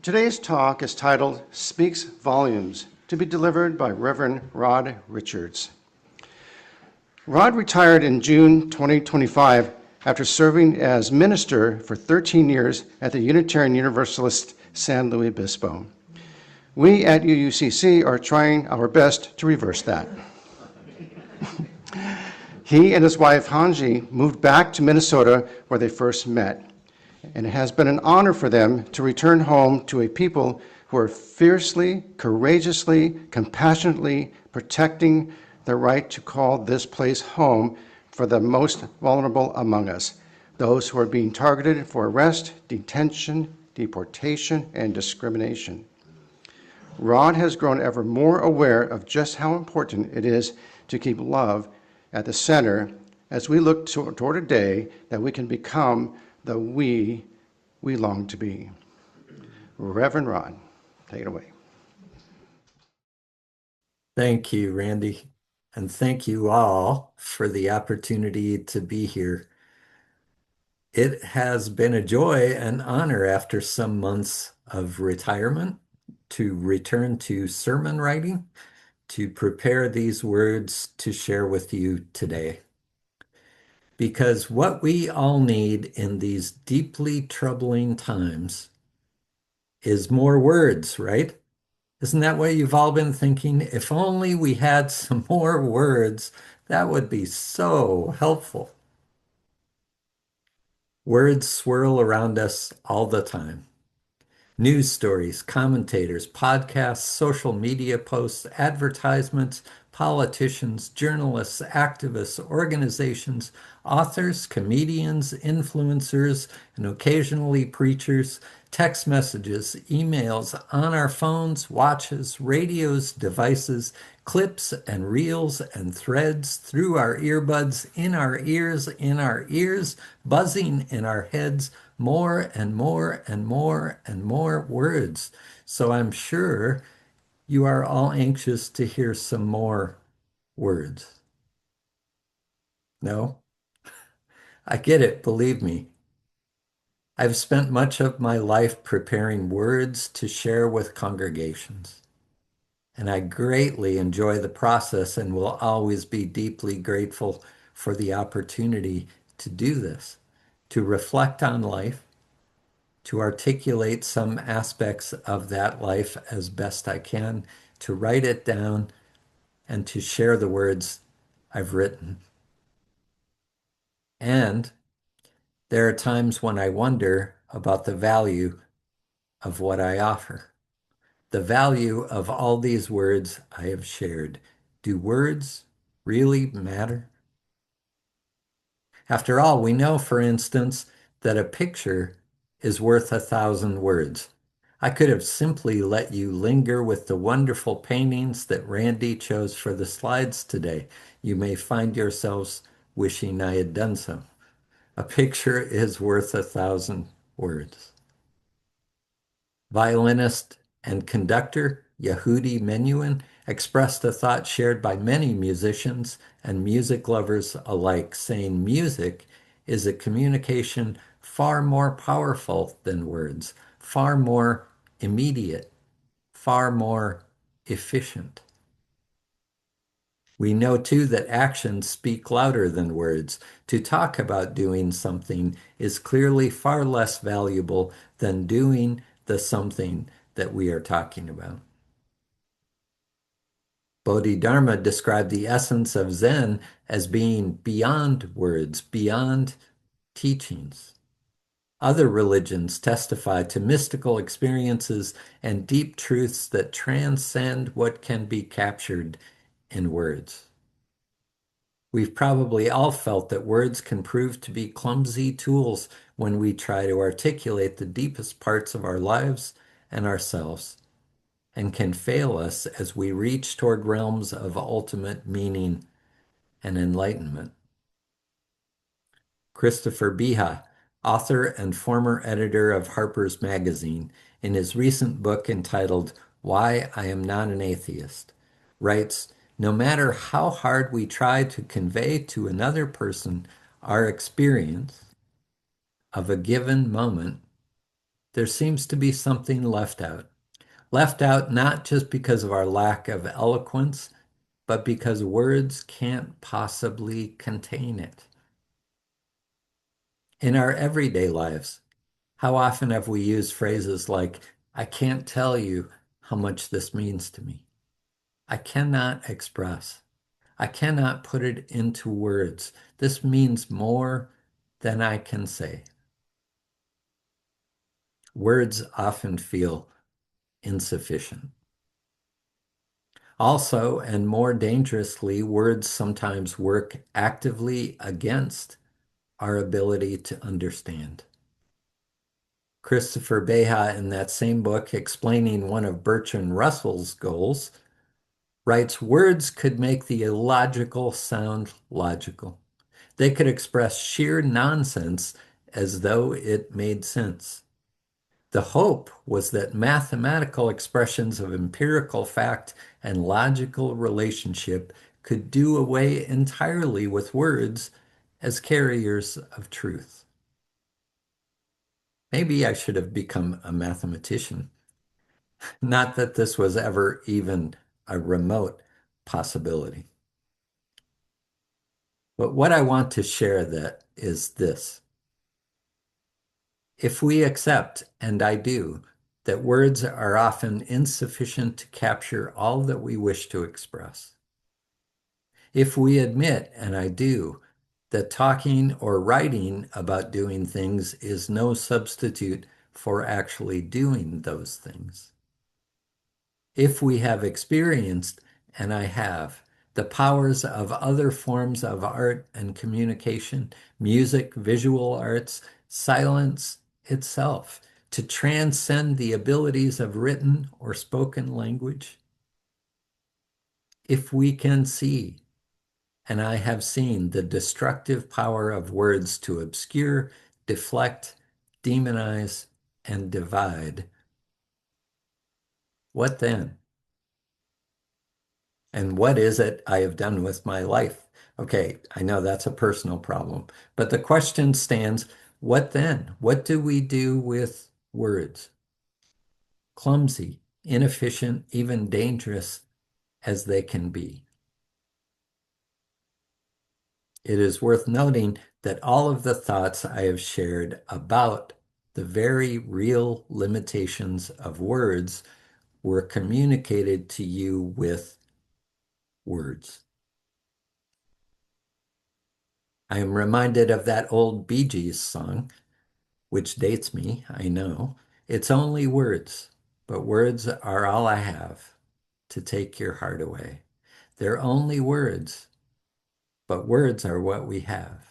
Today's talk is titled Speaks Volumes, to be delivered by Reverend Rod Richards. Rod retired in June 2025 after serving as minister for 13 years at the Unitarian Universalist San Luis Obispo. We at UUCC are trying our best to reverse that. He and his wife Hanji moved back to Minnesota where they first met, and it has been an honor for them to return home to a people who are fiercely, courageously, compassionately protecting the right to call this place home for the most vulnerable among us, those who are being targeted for arrest, detention, deportation, and discrimination. Rod has grown ever more aware of just how important it is to keep love at the center as we look toward a day that we can become the we long to be. Reverend Rod, take it away. Thank you, Randy, and thank you all for the opportunity to be here. It has been a joy and honor after some months of retirement to return to sermon writing, to prepare these words to share with you today. Because what we all need in these deeply troubling times is more words, right? Isn't that what you've all been thinking? If only we had some more words, that would be so helpful. Words swirl around us all the time. News stories, commentators, podcasts, social media posts, advertisements, politicians, journalists, activists, organizations, authors, comedians, influencers, and occasionally preachers, text messages, emails, on our phones, watches, radios, devices, clips and reels and threads through our earbuds, in our ears, buzzing in our heads, more and more and more and more words. So I'm sure you are all anxious to hear some more words. No? I get it, believe me. I've spent much of my life preparing words to share with congregations, and I greatly enjoy the process and will always be deeply grateful for the opportunity to do this, to reflect on life, to articulate some aspects of that life as best I can, to write it down, and to share the words I've written. And there are times when I wonder about the value of what I offer, the value of all these words I have shared. Do words really matter? After all, we know, for instance, that a picture is worth 1,000 words. I could have simply let you linger with the wonderful paintings that Randy chose for the slides today. You may find yourselves wishing I had done so. A picture is worth 1,000 words. Violinist and conductor Yehudi Menuhin expressed a thought shared by many musicians and music lovers alike, saying music is a communication far more powerful than words, far more immediate, far more efficient. We know too that actions speak louder than words. To talk about doing something is clearly far less valuable than doing the something that we are talking about. Bodhidharma described the essence of Zen as being beyond words, beyond teachings. Other religions testify to mystical experiences and deep truths that transcend what can be captured in words. We've probably all felt that words can prove to be clumsy tools when we try to articulate the deepest parts of our lives and ourselves, and can fail us as we reach toward realms of ultimate meaning and enlightenment. Christopher Beha, author and former editor of Harper's Magazine, in his recent book entitled Why I Am Not an Atheist, writes, "No matter how hard we try to convey to another person our experience of a given moment, there seems to be something left out. Left out not just because of our lack of eloquence, but because words can't possibly contain it. In our everyday lives, how often have we used phrases like, I can't tell you how much this means to me. I cannot express. I cannot put it into words. This means more than I can say. Words often feel insufficient. Also, and more dangerously, words sometimes work actively against our ability to understand. Christopher Beha, in that same book, explaining one of Bertrand Russell's goals, writes, words could make the illogical sound logical. They could express sheer nonsense as though it made sense. The hope was that mathematical expressions of empirical fact and logical relationship could do away entirely with words as carriers of truth. Maybe I should have become a mathematician. Not that this was ever even a remote possibility. But what I want to share that is this. If we accept, and I do, that words are often insufficient to capture all that we wish to express, if we admit, and I do, that talking or writing about doing things is no substitute for actually doing those things, if we have experienced, and I have, the powers of other forms of art and communication, music, visual arts, silence itself, to transcend the abilities of written or spoken language, if we can see, and I have seen, the destructive power of words to obscure, deflect, demonize, and divide, what then? And what is it I have done with my life? Okay, I know that's a personal problem, but the question stands, what then? What do we do with words? Clumsy, inefficient, even dangerous as they can be. It is worth noting that all of the thoughts I have shared about the very real limitations of words were communicated to you with words. I am reminded of that old Bee Gees song, which dates me, I know. It's only words, but words are all I have to take your heart away. They're only words, but words are what we have.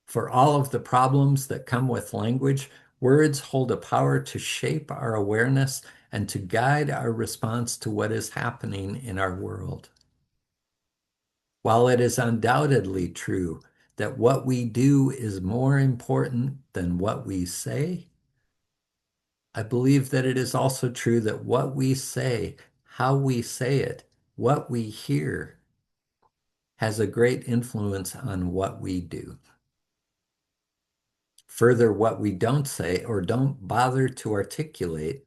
For all of the problems that come with language, words hold a power to shape our awareness and to guide our response to what is happening in our world. While it is undoubtedly true that what we do is more important than what we say, I believe that it is also true that what we say, how we say it, what we hear, has a great influence on what we do. Further, what we don't say or don't bother to articulate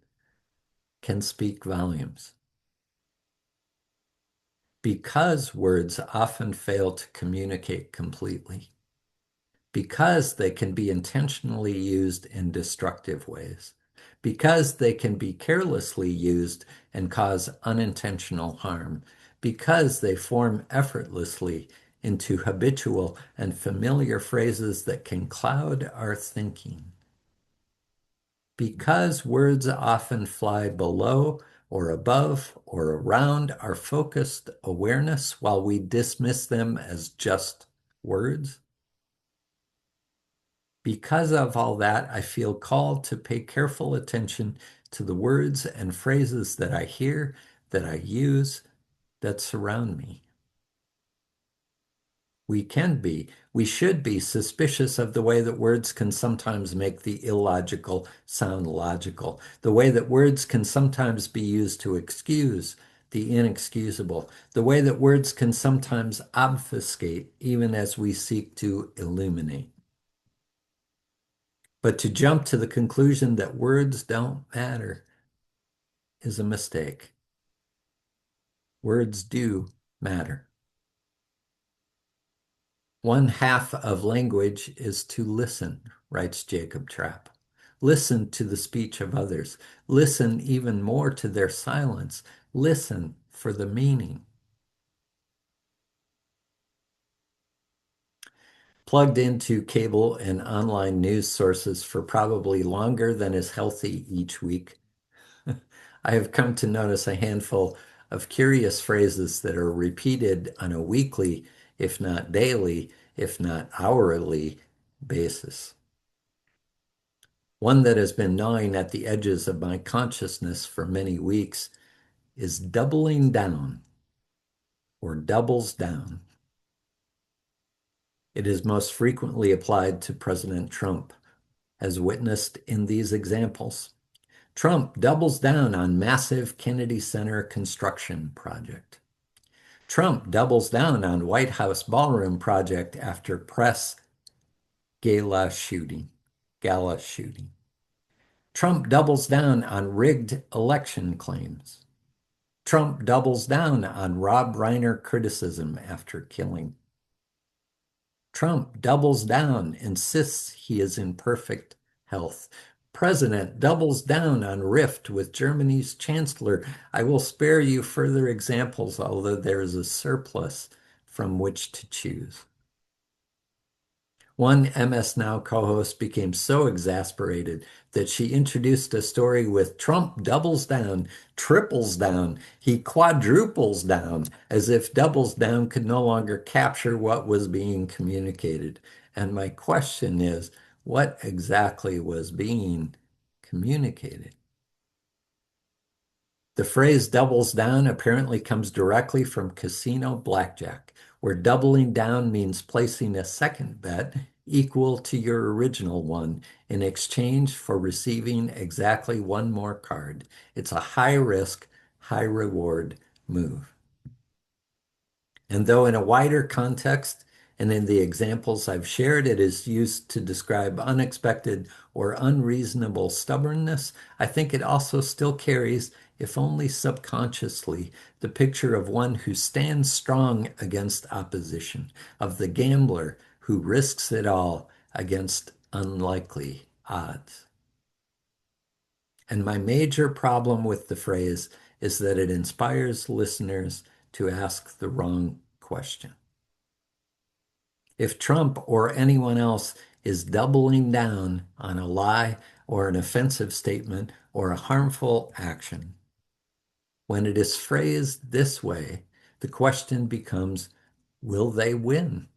can speak volumes. Because words often fail to communicate completely, because they can be intentionally used in destructive ways, because they can be carelessly used and cause unintentional harm, because they form effortlessly into habitual and familiar phrases that can cloud our thinking. Because words often fly below or above or around our focused awareness while we dismiss them as just words. Because of all that, I feel called to pay careful attention to the words and phrases that I hear, that I use, that surround me. We should be suspicious of the way that words can sometimes make the illogical sound logical, the way that words can sometimes be used to excuse the inexcusable, the way that words can sometimes obfuscate even as we seek to illuminate. But to jump to the conclusion that words don't matter is a mistake. Words do matter. One half of language is to listen, writes Jacob Trapp. Listen to the speech of others. Listen even more to their silence. Listen for the meaning. Plugged into cable and online news sources for probably longer than is healthy each week, I have come to notice a handful of curious phrases that are repeated on a weekly, if not daily, if not hourly basis. One that has been gnawing at the edges of my consciousness for many weeks is doubling down or doubles down. It is most frequently applied to President Trump, as witnessed in these examples. Trump doubles down on massive Kennedy Center construction project. Trump doubles down on White House ballroom project after press gala shooting. Trump doubles down on rigged election claims. Trump doubles down on Rob Reiner criticism after killing. Trump doubles down, insists he is in perfect health. President doubles down on rift with Germany's chancellor. I will spare you further examples, although there is a surplus from which to choose. One MS Now co-host became so exasperated that she introduced a story with Trump doubles down, triples down, he quadruples down, as if doubles down could no longer capture what was being communicated. And my question is, what exactly was being communicated? The phrase doubles down apparently comes directly from casino blackjack, where doubling down means placing a second bet equal to your original one in exchange for receiving exactly one more card. It's a high risk, high reward move. And though in a wider context and in the examples I've shared, it is used to describe unexpected or unreasonable stubbornness, I think it also still carries, if only subconsciously, the picture of one who stands strong against opposition, of the gambler who risks it all against unlikely odds. And my major problem with the phrase is that it inspires listeners to ask the wrong question. If Trump or anyone else is doubling down on a lie or an offensive statement or a harmful action, when it is phrased this way, the question becomes, will they win?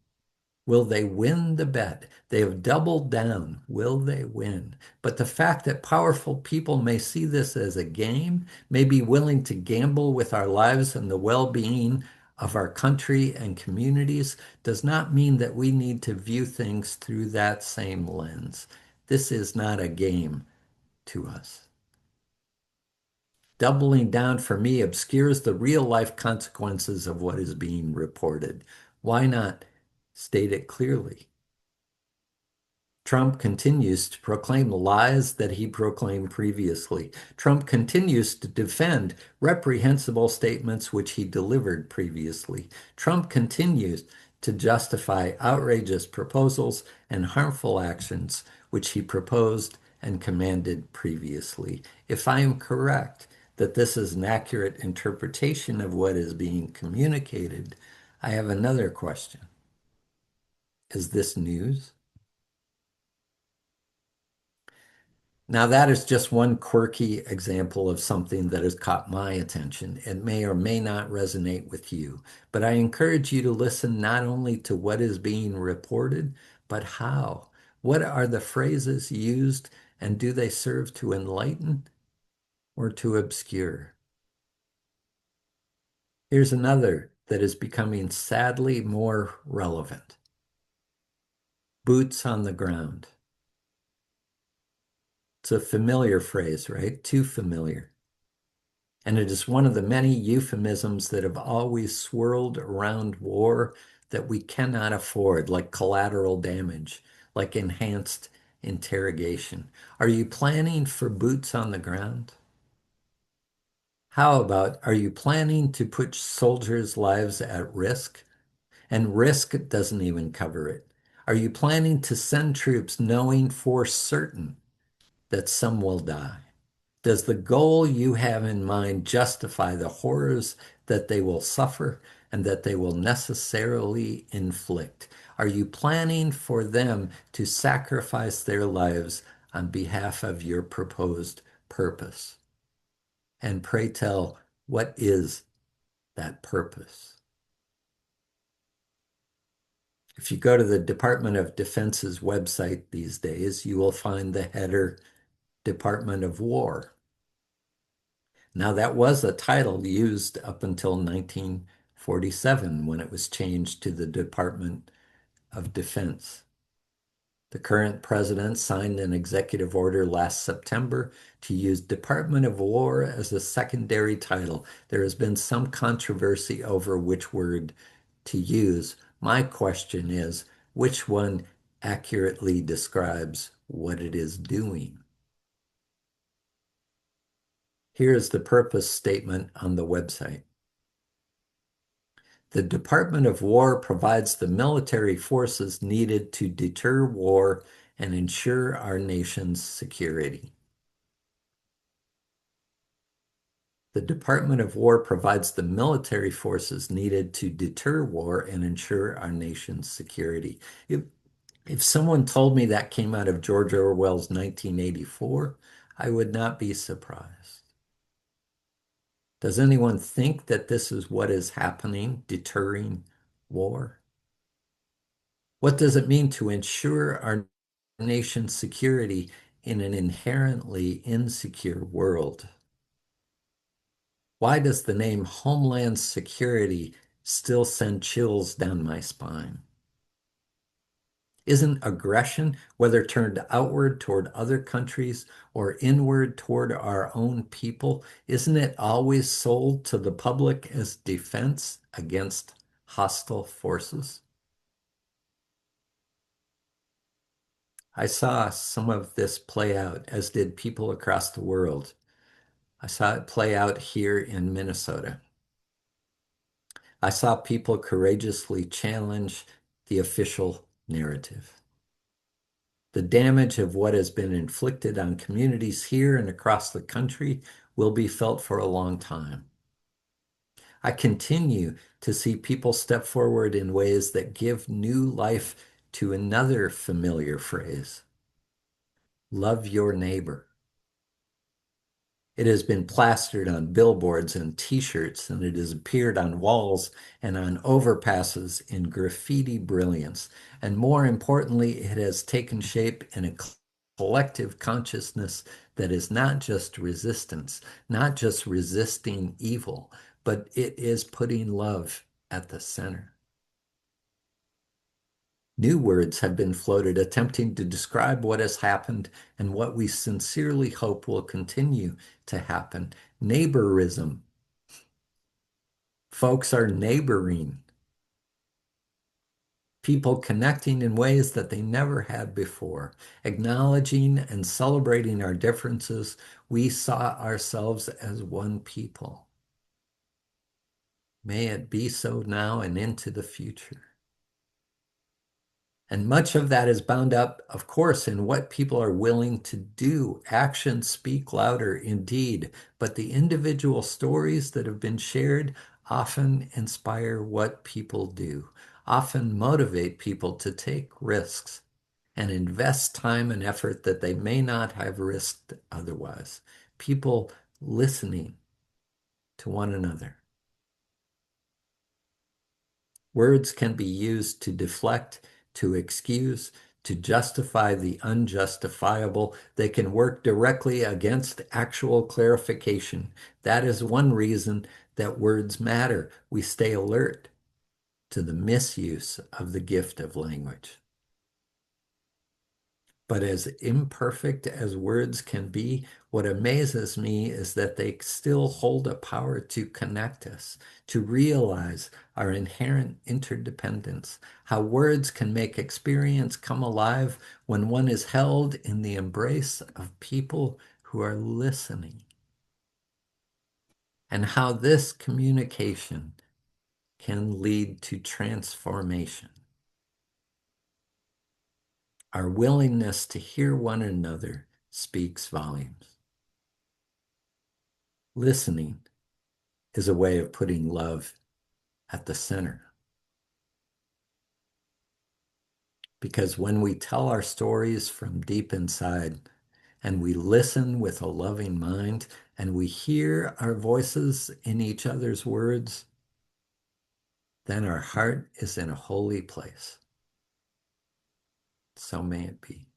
Will they win the bet? They have doubled down. Will they win? But the fact that powerful people may see this as a game, may be willing to gamble with our lives and the well-being of our country and communities, does not mean that we need to view things through that same lens. This is not a game to us. Doubling down for me obscures the real life consequences of what is being reported. Why not state it clearly? Trump continues to proclaim lies that he proclaimed previously. Trump continues to defend reprehensible statements which he delivered previously. Trump continues to justify outrageous proposals and harmful actions which he proposed and commanded previously. If I am correct that this is an accurate interpretation of what is being communicated, I have another question. Is this news? Now, that is just one quirky example of something that has caught my attention. It may or may not resonate with you, but I encourage you to listen not only to what is being reported, but how. What are the phrases used, and do they serve to enlighten or to obscure? Here's another that is becoming sadly more relevant. Boots on the ground. It's a familiar phrase, right? Too familiar. And it is one of the many euphemisms that have always swirled around war that we cannot afford, like collateral damage, like enhanced interrogation. Are you planning for boots on the ground? How about, are you planning to put soldiers' lives at risk? And risk doesn't even cover it. Are you planning to send troops knowing for certain that some will die? Does the goal you have in mind justify the horrors that they will suffer and that they will necessarily inflict? Are you planning for them to sacrifice their lives on behalf of your proposed purpose? And pray tell, what is that purpose? If you go to the Department of Defense's website these days, you will find the header Department of War. Now, that was a title used up until 1947 when it was changed to the Department of Defense. The current president signed an executive order last September to use Department of War as a secondary title. There has been some controversy over which word to use. My question is, which one accurately describes what it is doing? Here's the purpose statement on the website. The Department of War provides the military forces needed to deter war and ensure our nation's security. The Department of War provides the military forces needed to deter war and ensure our nation's security. If someone told me that came out of George Orwell's 1984, I would not be surprised. Does anyone think that this is what is happening, deterring war? What does it mean to ensure our nation's security in an inherently insecure world? Why does the name Homeland Security still send chills down my spine? Isn't aggression, whether turned outward toward other countries or inward toward our own people, isn't it always sold to the public as defense against hostile forces? I saw some of this play out, as did people across the world. I saw it play out here in Minnesota. I saw people courageously challenge the official narrative. The damage of what has been inflicted on communities here and across the country will be felt for a long time. I continue to see people step forward in ways that give new life to another familiar phrase: love your neighbor. It has been plastered on billboards and t-shirts, and it has appeared on walls and on overpasses in graffiti brilliance. And more importantly, it has taken shape in a collective consciousness that is not just resistance, not just resisting evil, but it is putting love at the center. New words have been floated attempting to describe what has happened and what we sincerely hope will continue to happen. Neighborism. Folks are neighboring. People connecting in ways that they never had before. Acknowledging and celebrating our differences, we saw ourselves as one people. May it be so now and into the future. And much of that is bound up, of course, in what people are willing to do. Actions speak louder indeed, but the individual stories that have been shared often inspire what people do, often motivate people to take risks and invest time and effort that they may not have risked otherwise. People listening to one another. Words can be used to deflect, to excuse, to justify the unjustifiable. They can work directly against actual clarification. That is one reason that words matter. We stay alert to the misuse of the gift of language. But as imperfect as words can be, what amazes me is that they still hold a power to connect us, to realize our inherent interdependence, how words can make experience come alive when one is held in the embrace of people who are listening, and how this communication can lead to transformation. Our willingness to hear one another speaks volumes. Listening is a way of putting love at the center. Because when we tell our stories from deep inside and we listen with a loving mind and we hear our voices in each other's words, then our heart is in a holy place. So may it be.